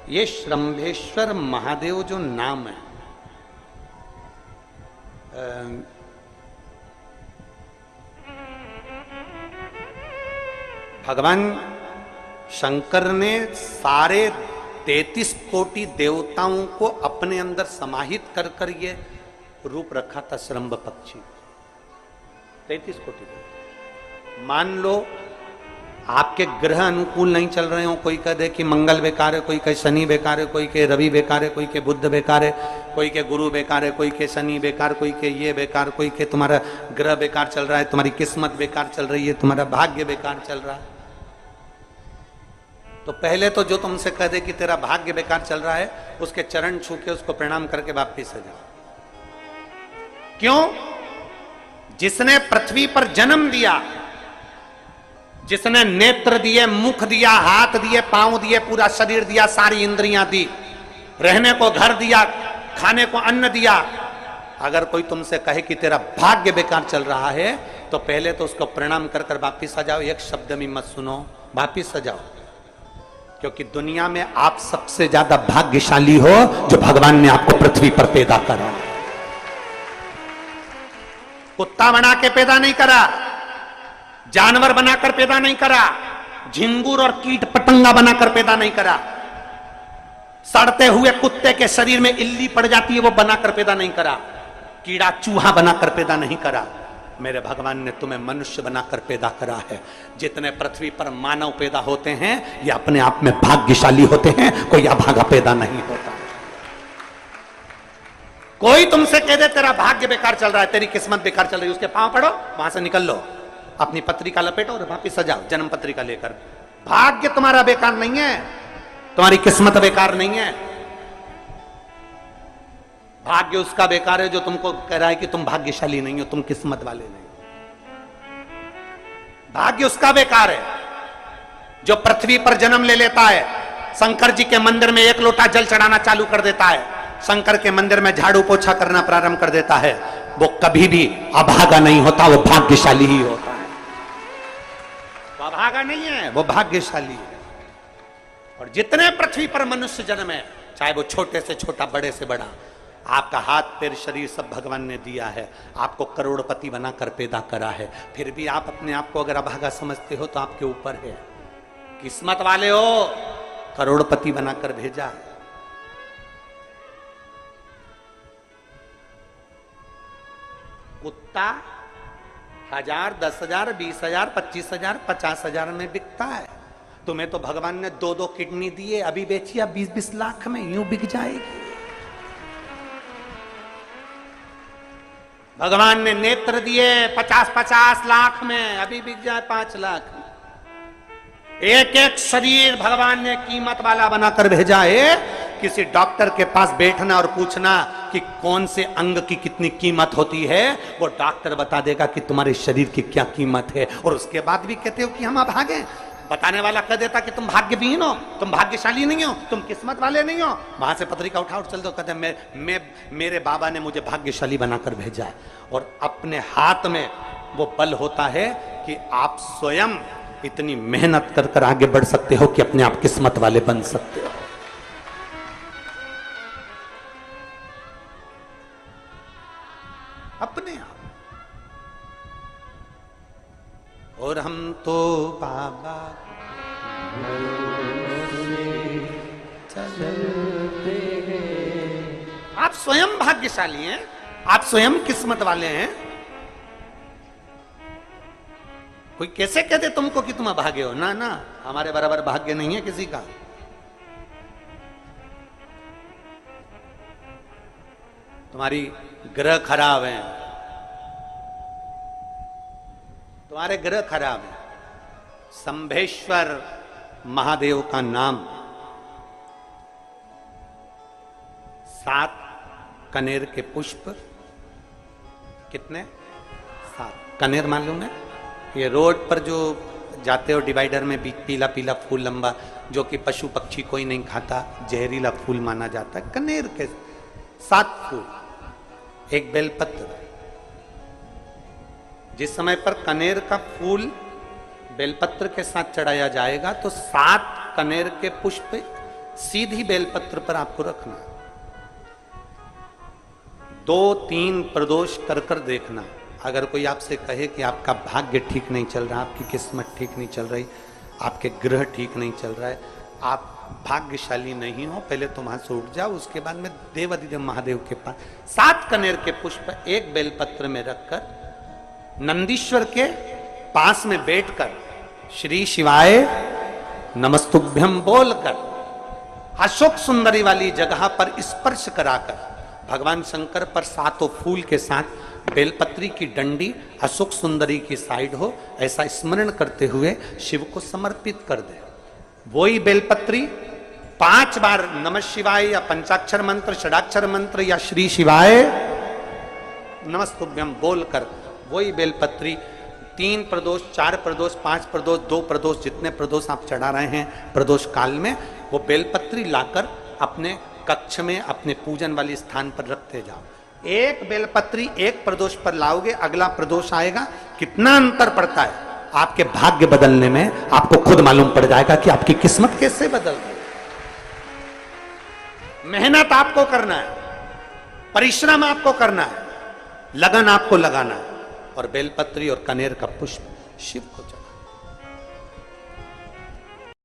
ये श्रम्भेश्वर महादेव जो नाम है, भगवान शंकर ने सारे 33 कोटि देवताओं को अपने अंदर समाहित कर कर ये रूप रखा था श्रम्भ पक्षी। 33 कोटि देवता। मान लो आपके ग्रह अनुकूल नहीं चल रहे हो, कोई कह दे कि मंगल बेकार है, कोई कहे शनि बेकार है, कोई कहे रवि बेकार है, कोई कहे बुध बेकार है, कोई के गुरु बेकार है, कोई के शनि बेकार, कोई के ये बेकार, कोई के तुम्हारा ग्रह बेकार चल रहा है, तुम्हारी किस्मत बेकार चल रही है, तुम्हारा भाग्य बेकार चल रहा है। तो पहले तो जो तुमसे कह दे कि तेरा भाग्य बेकार चल रहा है, उसके चरण छू के उसको प्रणाम करके वापिस आ जाओ। क्यों? जिसने पृथ्वी पर जन्म दिया, जिसने नेत्र दिए, मुख दिया, हाथ दिए, पांव दिए, पूरा शरीर दिया, सारी इंद्रियां दी, रहने को घर दिया, खाने को अन्न दिया, अगर कोई तुमसे कहे कि तेरा भाग्य बेकार चल रहा है, तो पहले तो उसको प्रणाम कर कर वापिस आ जाओ। एक शब्द भी मत सुनो, वापिस आ जाओ। क्योंकि दुनिया में आप सबसे ज्यादा भाग्यशाली हो जो भगवान ने आपको पृथ्वी पर पैदा करा। कुत्ता बना के पैदा नहीं करा, जानवर बनाकर पैदा नहीं करा, झिंगुर और कीट पतंगा बनाकर पैदा नहीं करा, सड़ते हुए कुत्ते के शरीर में इल्ली पड़ जाती है वो बनाकर पैदा नहीं करा, कीड़ा चूहा बनाकर पैदा नहीं करा। मेरे भगवान ने तुम्हें मनुष्य बनाकर पैदा करा है। जितने पृथ्वी पर मानव पैदा होते हैं ये अपने आप में भाग्यशाली होते हैं, कोई अभागा पैदा नहीं होता। कोई तुमसे कह दे तेरा भाग्य बेकार चल रहा है, तेरी किस्मत बेकार चल रही है, उसके पांव पड़ो, वहां से निकल लो, अपनी पत्रिका लपेटो और वापिस सजाओ जन्म पत्रिका लेकर। भाग्य तुम्हारा बेकार नहीं है, तुम्हारी किस्मत बेकार नहीं है। भाग्य उसका बेकार है जो तुमको कह रहा है कि तुम भाग्यशाली नहीं हो, तुम किस्मत वाले नहीं हो। भाग्य उसका बेकार है जो पृथ्वी पर जन्म ले लेता है, शंकर जी के मंदिर में 1 लोटा जल चढ़ाना चालू कर देता है, शंकर के मंदिर में झाड़ू पोछा करना प्रारंभ कर देता है, वो कभी भी अभागा नहीं होता, वो भाग्यशाली ही होता है। वो अभागा नहीं है, वो भाग्यशाली है। और जितने पृथ्वी पर मनुष्य जन्म है, चाहे वो छोटे से छोटा, बड़े से बड़ा, आपका हाथ पैर शरीर सब भगवान ने दिया है, आपको करोड़पति बनाकर पैदा करा है, फिर भी आप अपने आप को अगर अभागा समझते हो तो आपके ऊपर है। किस्मत वाले हो, करोड़पति बनाकर भेजा है। कुत्ता 1000, 10,000, 20,000, 25,000, 50,000 में बिकता है। तुम्हें तो भगवान ने 2-2 किडनी दिए, अभी बेचिए 20-20 लाख में, यूं बिक जाएगी। भगवान ने नेत्र दिए 50-50 लाख में, अभी बिक जाए 5 लाख में। एक एक शरीर भगवान ने कीमत वाला बनाकर भेजा है। किसी डॉक्टर के पास बैठना और पूछना कि कौन से अंग की कितनी कीमत होती है, वो डॉक्टर बता देगा कि तुम्हारे शरीर की क्या कीमत है। और उसके बाद भी कहते हो कि हम अभागे। बताने वाला कह देता कि तुम भाग्यहीन हो, तुम भाग्यशाली नहीं हो, तुम किस्मत वाले नहीं हो। वहां से पत्रिका उठा चल दो, कहते मेरे बाबा ने मुझे भाग्यशाली बनाकर भेजा है। और अपने हाथ में वो बल होता है कि आप स्वयं इतनी मेहनत कर कर आगे बढ़ सकते हो कि अपने आप किस्मत वाले बन सकते हो। अपने आप। और हम तो बाबा चलते हैं। आप स्वयं भाग्यशाली हैं, आप स्वयं किस्मत वाले हैं। कोई कैसे कहते तुमको कि तुम अभागे हो? ना ना, हमारे बराबर भाग्य नहीं है किसी का। तुम्हारी ग्रह खराब है, तुम्हारे ग्रह खराब है। शंभेश्वर महादेव का नाम 7 कनेर के पुष्प, कितने? 7 कनेर मालूम है? ये रोड पर जो जाते हो डिवाइडर में पीला पीला फूल लंबा, जो कि पशु पक्षी कोई नहीं खाता, जहरीला फूल माना जाता है। कनेर के 7 फूल, एक बेलपत्र। जिस समय पर कनेर का फूल बेलपत्र के साथ चढ़ाया जाएगा तो 7 कनेर के पुष्प सीधी बेलपत्र पर आपको रखना, 2-3 प्रदोष कर कर देखना। अगर कोई आपसे कहे कि आपका भाग्य ठीक नहीं चल रहा, आपकी किस्मत ठीक नहीं चल रही, आपके ग्रह ठीक नहीं चल रहा है, आप भाग्यशाली नहीं हो, पहले तुम वहां से उठ जाओ, उसके बाद में देवाधिदेव महादेव के पास 7 कनेर के पुष्प एक बेलपत्र में रखकर नंदीश्वर के पास में बैठकर श्री शिवाय नमस्तुभ्यम बोलकर अशोक सुंदरी वाली जगह पर स्पर्श कराकर भगवान शंकर पर 7 फूल के साथ बेलपत्री की डंडी अशोक सुंदरी की साइड हो, ऐसा स्मरण करते हुए शिव को समर्पित कर दे। वही बेलपत्री 5 बार नमः शिवाय या पंचाक्षर मंत्र, षडाक्षर मंत्र या श्री शिवाय नमस्तुभ्यम बोलकर वही बेलपत्री 3 प्रदोष, 4 प्रदोष, 5 प्रदोष, 2 प्रदोष, जितने प्रदोष आप चढ़ा रहे हैं प्रदोष काल में, वो बेलपत्री लाकर अपने कक्ष में अपने पूजन वाले स्थान पर रखते जाओ। एक बेलपत्री एक प्रदोष पर लाओगे, अगला प्रदोष आएगा, कितना अंतर पड़ता है आपके भाग्य बदलने में, आपको खुद मालूम पड़ जाएगा कि आपकी किस्मत कैसे बदल गई। मेहनत आपको करना है, परिश्रम आपको करना है, लगन आपको लगाना है, और बेलपत्री और कनेर का पुष्प शिव को